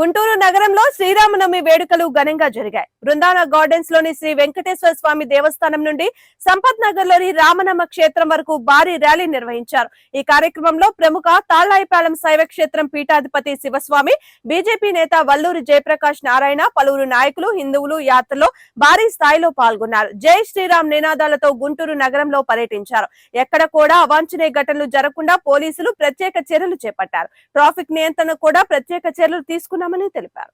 గుంటూరు నగరంలో శ్రీరామనవమి వేడుకలు ఘనంగా జరిగాయి. బృందావన గార్డెన్స్ లోని శ్రీ వెంకటేశ్వర స్వామి దేవస్థానం నుండి సంపత్ నగర్ లోని రామనమ్మ క్షేత్రం వరకు భారీ ర్యాలీ నిర్వహించారు. ఈ కార్యక్రమంలో ప్రముఖ తాళ్లాయిపాలెం శైవ క్షేత్రం పీఠాధిపతి శివస్వామి, బీజేపీ నేత వల్లూరి జయప్రకాష్ నారాయణ, పలువురు నాయకులు, హిందువులు యాత్రలో భారీ స్థాయిలో పాల్గొన్నారు. జై శ్రీరామ్ నినాదాలతో గుంటూరు నగరంలో పర్యటించారు. ఎక్కడ కూడా అవాంఛనీయ ఘటనలు జరగకుండా పోలీసులు ప్రత్యేక చర్యలు చేపట్టారు. ట్రాఫిక్ నియంత్రణ కూడా ప్రత్యేక చర్యలు తీసుకున్నామని తెలిపారు.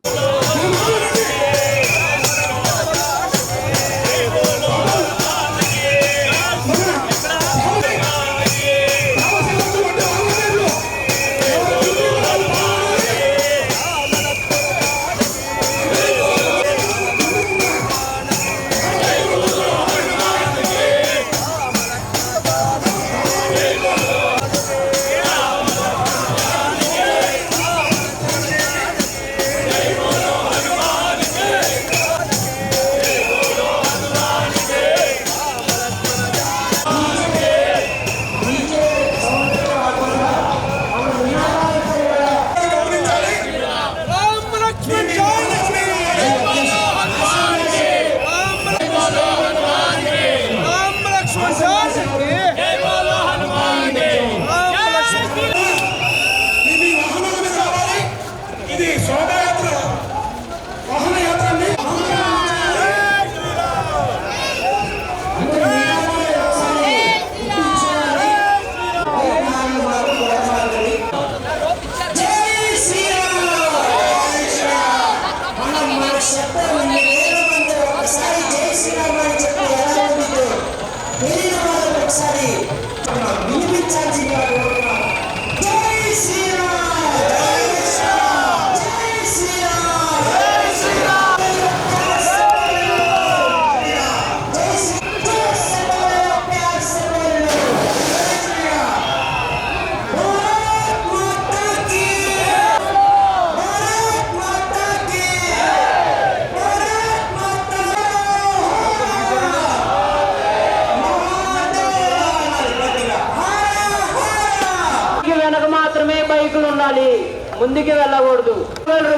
ముందుకు వెళ్ళకూడదు.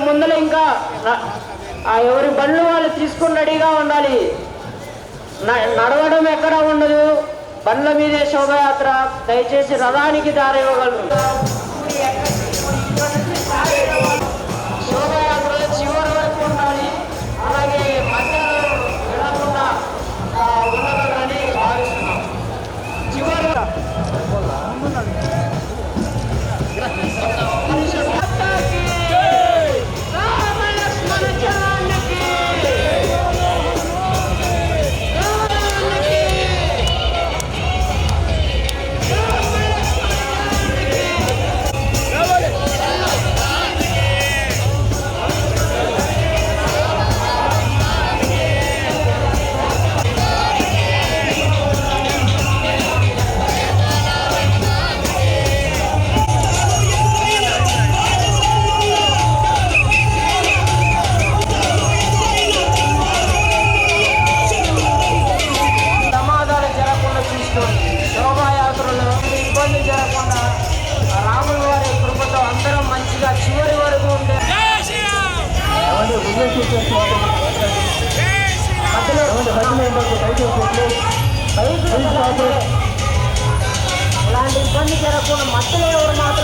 ముందర ఇంకా ఎవరి బండ్లు వాళ్ళు తీసుకుని రెడీగా ఉండాలి. నడవడం ఎక్కడ ఉండదు, బండ్ల మీదే శోభయాత్ర. దయచేసి రథానికి దారి ఇవ్వగలరు. శోభయాత్రలో చివరి వరకు ఉండాలి. అలాగే మధ్యలో వెళ్ళకుండా ఉండగలరని భావిస్తున్నాం. చివరి రాముల వారి కృపతో అందరం మంచిగా చివరి వరకు ఉంటే ఇలాంటి ఇబ్బంది జరగకుండా మధ్యలో ఎవరు మాత్రం